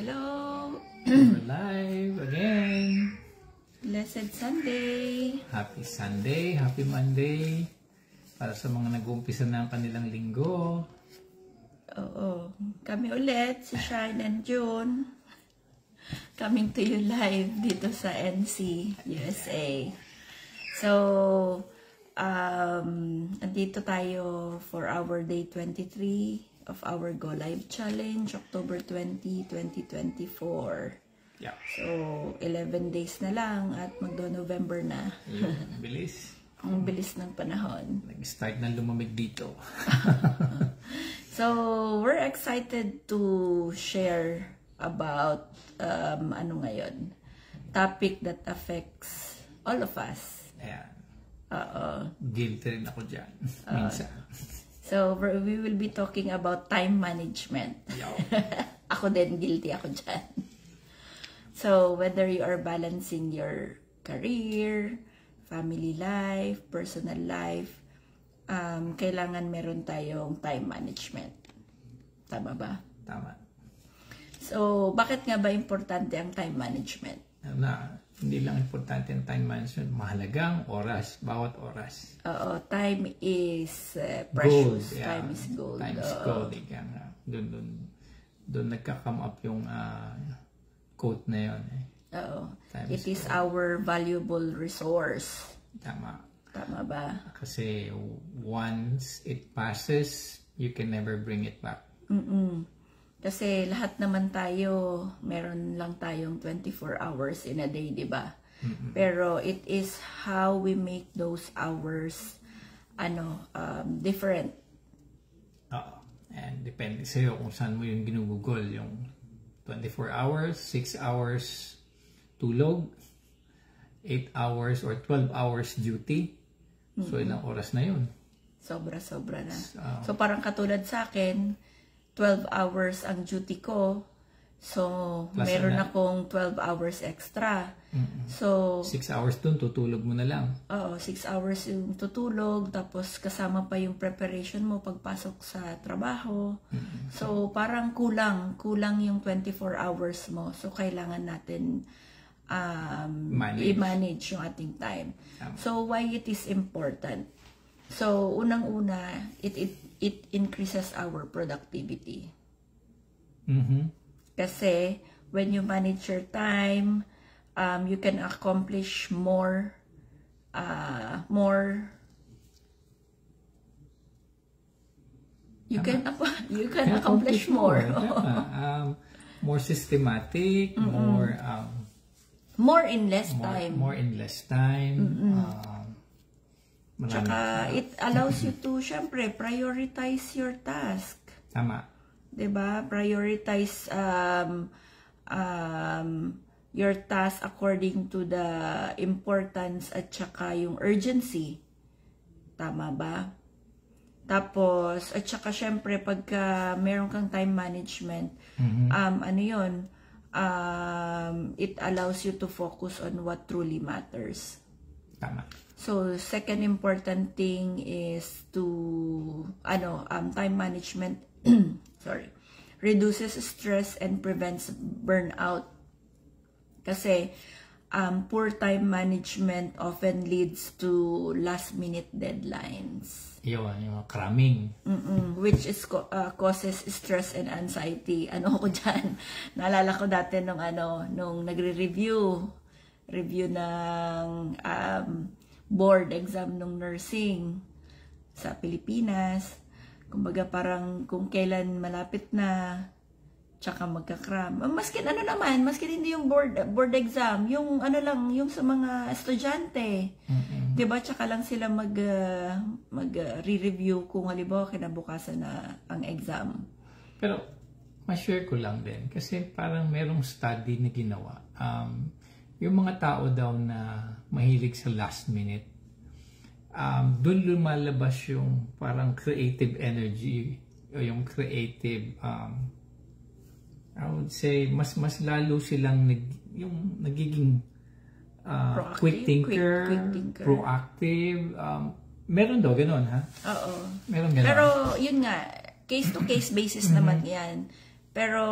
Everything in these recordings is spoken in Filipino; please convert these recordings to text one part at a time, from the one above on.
Hello! We're live again. Blessed Sunday! Happy Sunday, happy Monday. Para sa mga nag-uumpisa ng kanilang linggo. Oo. Kami ulit, si Shine and June. Coming to you live dito sa NC, USA. So, andito tayo for our day 23 of our Go Live Challenge, October 20, 2024. Yeah. So, 11 days na lang at magdo-November na. Bilis. Ang bilis ng panahon. Nag-start na lumamig dito. So, we're excited to share about ano ngayon, topic that affects all of us. Ayan. Oo. Guilty rin ako dyan. Minsan. So, we will be talking about time management. Ako din, guilty ako dyan. So, whether you are balancing your career, family life, personal life, kailangan meron tayong time management. Tama ba? Tama. So, bakit nga ba importante ang time management? Hindi lang importante ang time management, mahalagang oras, bawat oras. Oo, time is precious. Gold, yeah. Time is gold. Time is gold. Doon nagka-come up yung quote na yun. Oo. Time It is gold. our valuable resource. Tama. Tama ba? Kasi once it passes, you can never bring it back. Kasi lahat naman tayo, meron lang tayong 24 hours in a day, di ba? Pero it is how we make those hours different. And depende sa'yo kung saan mo yung ginugugol. Yung 24 hours, 6 hours tulog, 8 hours or 12 hours duty. So ilang oras na yun? Sobra-sobra na. So parang katulad sa akin, 12 hours ang duty ko. So, meron akong 12 hours extra. So, 6 hours dun, tutulog mo na lang. Oo, 6 hours yung tutulog. Tapos, kasama pa yung preparation mo pagpasok sa trabaho. So, parang kulang yung 24 hours mo. So, kailangan natin i-manage yung ating time. So, why it is important? So, unang-una, it increases our productivity. Kasi, when you manage your time, you can accomplish more. You can accomplish more. More systematic, more in less time. More in less time. Tsaka, it allows you to, syempre, prioritize your task. Tama. Diba? Prioritize your task according to the importance at tsaka yung urgency. Tama ba? Tapos, at tsaka syempre, pagka meron kang time management, it allows you to focus on what truly matters. Tama. So, second important thing is to, time management, reduces stress and prevents burnout. Kasi, poor time management often leads to last-minute deadlines. Yung cramming. Which is causes stress and anxiety. Ano ko dyan? Naalala ko dati nung nagre-review ng board exam ng nursing sa Pilipinas. Kumbaga parang kung kailan malapit na, tsaka magka-cram. Maskin hindi yung board exam, yung yung sa mga estudyante. Diba? Tsaka lang sila mag-re-review kung halimbawa kinabukasan na ang exam. Pero, ma-share ko lang din. Kasi parang merong study na ginawa. Yung mga tao daw na mahilig sa last minute, doon lumalabas yung parang creative energy o yung creative, I would say, mas lalo silang nagiging quick thinker, proactive. Meron daw ganun, ha? Oo. Meron ganun. Pero yun nga, case-to-case basis naman yan. Pero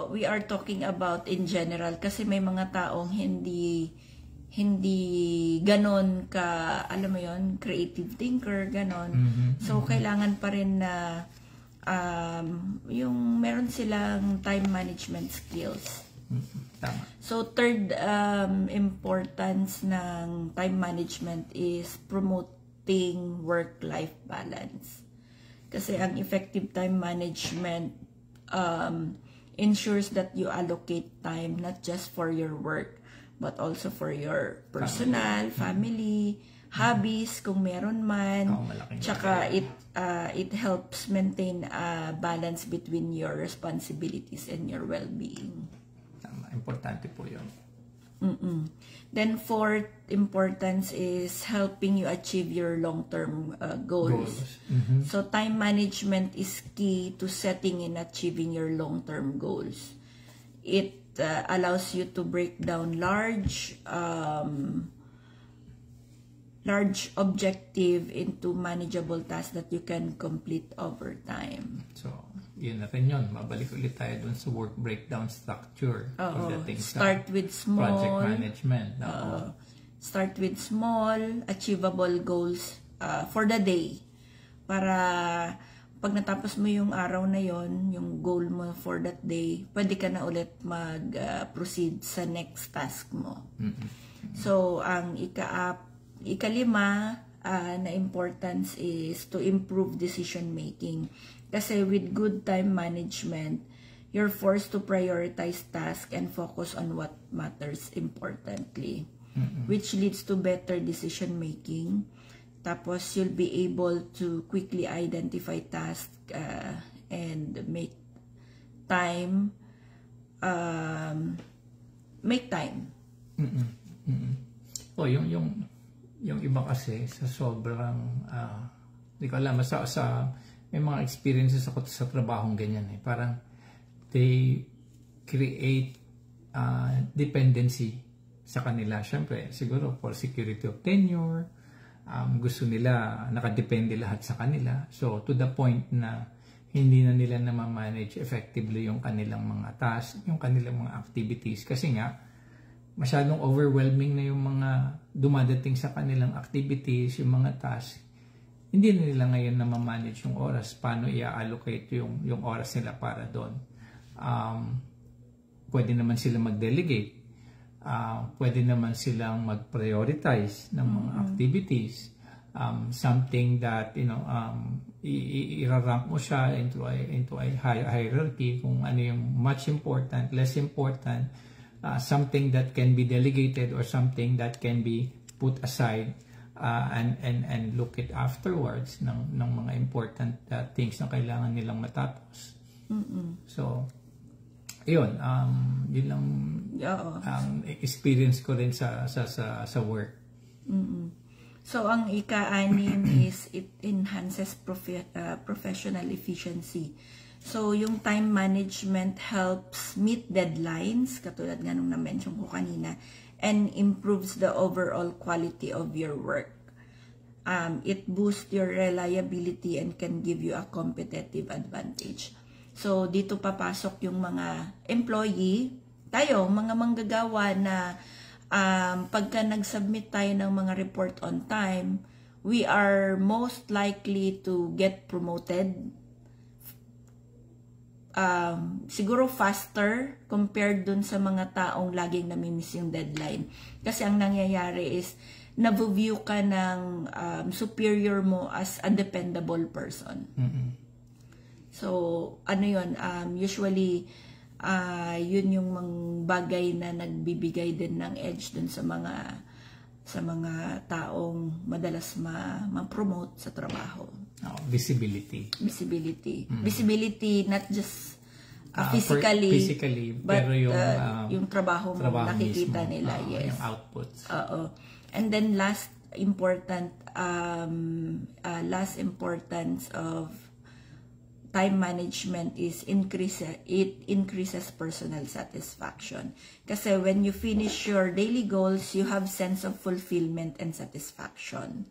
we are talking about in general kasi may mga taong hindi ganon ka, alam mo yon, creative thinker, ganon. So, kailangan pa rin na yung meron silang time management skills. Tama. So, third importance ng time management is promoting work-life balance. Kasi ang effective time management ensures that you allocate time not just for your work, but also for your personal, family, hobbies, kung meron man. Tsaka it helps maintain a balance between your responsibilities and your well-being. Tama, importante po yun. Then fourth importance is helping you achieve your long-term goals. So time management is key to setting and achieving your long-term goals. It allows you to break down large objective into manageable tasks that you can complete over time. So, yun na rin yun. Mabalik ulit tayo dun sa work breakdown structure. Start with small. Project management. Start with small, achievable goals for the day. Para pag natapos mo yung araw na yon, yung goal mo for that day, pwede ka na ulit mag-proceed sa next task mo. So, ang ikalima na importance is to improve decision making. Kasi with good time management, you're forced to prioritize tasks and focus on what matters importantly, which leads to better decision making. Tapos, you'll be able to quickly identify tasks and make time. Oh, yung iba kasi sa sobrang, di ko alam, may mga experiences ako sa trabahong ganyan eh. Parang they create dependency sa kanila. Siyempre, siguro for security of tenure, gusto nila nakadepende lahat sa kanila. So, to the point na hindi na nila na ma-manage effectively yung kanilang mga tasks, yung kanilang mga activities. Kasi nga, masyadong overwhelming na yung mga dumadating sa kanilang activities, yung mga tasks. Hindi na nila ngayon na ma-manage yung oras. Paano i-allocate yung oras nila para doon. Pwede naman sila mag-delegate. Pwede naman silang mag-prioritize ng mga activities. Something that, i-rank mo siya into a hierarchy kung ano yung much important, less important, something that can be delegated or something that can be put aside and look at afterwards ng mga important things na kailangan nilang matapos. So, yun lang ang experience ko rin sa work. So, ang ika-anim is it enhances professional efficiency. So, yung time management helps meet deadlines, katulad nga nung na-mention ko kanina, and improves the overall quality of your work. It boosts your reliability and can give you a competitive advantage. So, dito papasok yung mga employee, tayo, mga manggagawa na pagka nag-submit tayo ng mga report on time, we are most likely to get promoted. Siguro faster compared dun sa mga taong laging namimiss yung deadline. Kasi ang nangyayari is, na-view ka ng superior mo as a dependable person. So, ano yun, usually, yun yung mga bagay na nagbibigay din ng edge dun sa mga taong madalas ma-promote sa trabaho. Visibility. Visibility, not just physically, but pero yung trabaho mo, nakikita mismo, nila, yes. Yung outputs. And then last importance of time management is it increases personal satisfaction. Kasi when you finish your daily goals, you have sense of fulfillment and satisfaction.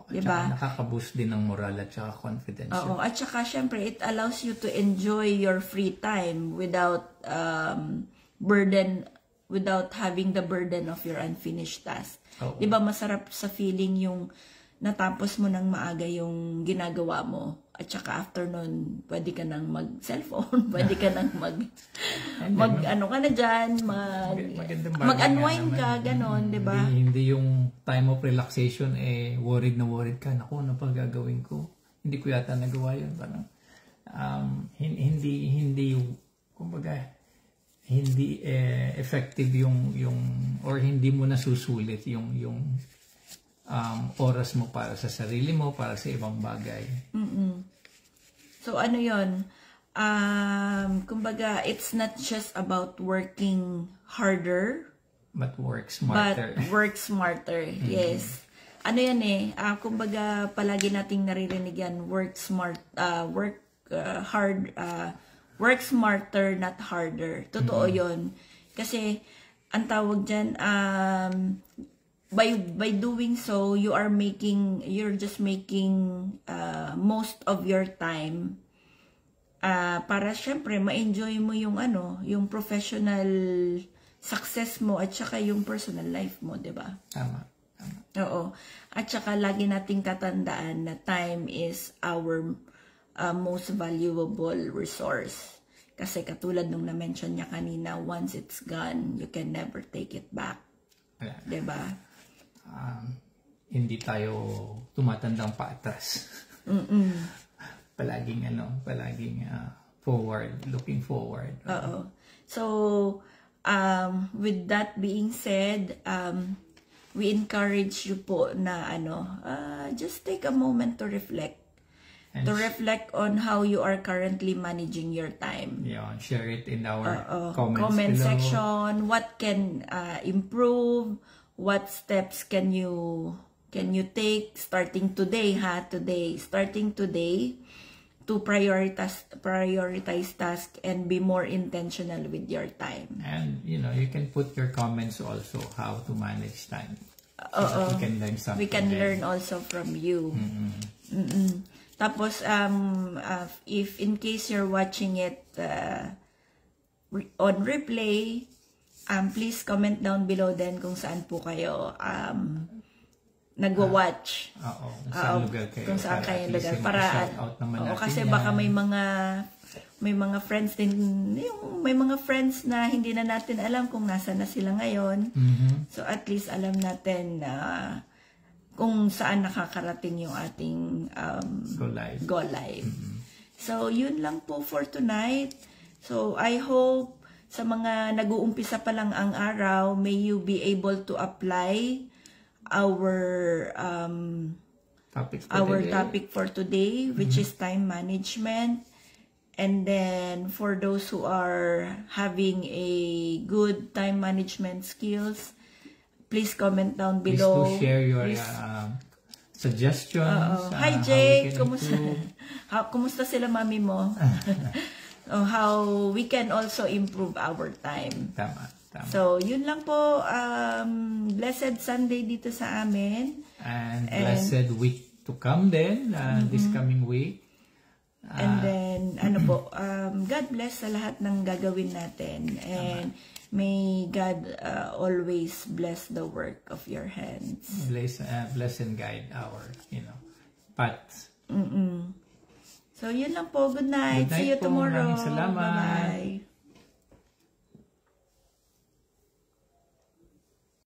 Diba? Nakaka-boost din ng moral at saka confidence. Oo, at saka syempre it allows you to enjoy your free time without without having the burden of your unfinished task. Diba masarap sa feeling yung natapos mo ng maaga yung ginagawa mo at saka after nun, pwede ka nang mag-cellphone, pwede ka nang ano ka na dyan, mag-unwind ka, ganon, di ba? Hindi yung time of relaxation, worried na worried ka, naku, ano pa gagawin ko? Hindi ko yata nagawa yun. Parang, kumbaga, hindi effective yung or hindi mo nasusulit yung oras mo para sa sarili mo, para sa ibang bagay. So ano yun, kumbaga it's not just about working harder, but work smarter. Yes. Ano yan kumbaga palagi nating naririnig yan, work smarter, not harder. Totoo yun. Kasi ang tawag dyan, by doing so, you're just making most of your time para syempre ma-enjoy mo yung professional success mo at saka yung personal life mo, 'di ba? Tama. Oo. At saka lagi nating tatandaan na time is our most valuable resource. Kasi katulad nung na-mention niya kanina, once it's gone, you can never take it back. 'Di ba? Hindi tayo tumatandang paatras. Palaging forward, looking forward. So, with that being said, we encourage you po na just take a moment to reflect. To reflect on how you are currently managing your time. Yeah, share it in our comment section. What can improve? What steps can you take starting today, starting today to prioritize tasks and be more intentional with your time. And you can put your comments also how to manage time. So we can learn something. We can learn also from you. Tapos if in case you're watching it on replay, please comment down below din kung saan po kayo nagwa-watch. Kung saan kayo lugar. Para, kasi baka may mga friends din, may mga friends na hindi na natin alam kung nasa na sila ngayon. So at least alam natin kung saan nakakarating yung ating go live. So yun lang po for tonight. So I hope sa mga nag-uumpisa pa lang ang araw, may you be able to apply our topic for today, which is time management. And then for those who are having a good time management skills, please comment down below. Please share your suggestions. Hi Jake, kumusta sila mami mo? How we can also improve our time. Tama. So, yun lang po. Blessed Sunday dito sa amin. And blessed week to come then, this coming week. And then, God bless sa lahat ng gagawin natin. And may God always bless the work of your hands. Bless and guide our, paths. So, yun lang po. Good night. See you tomorrow. Salamat. Bye-bye.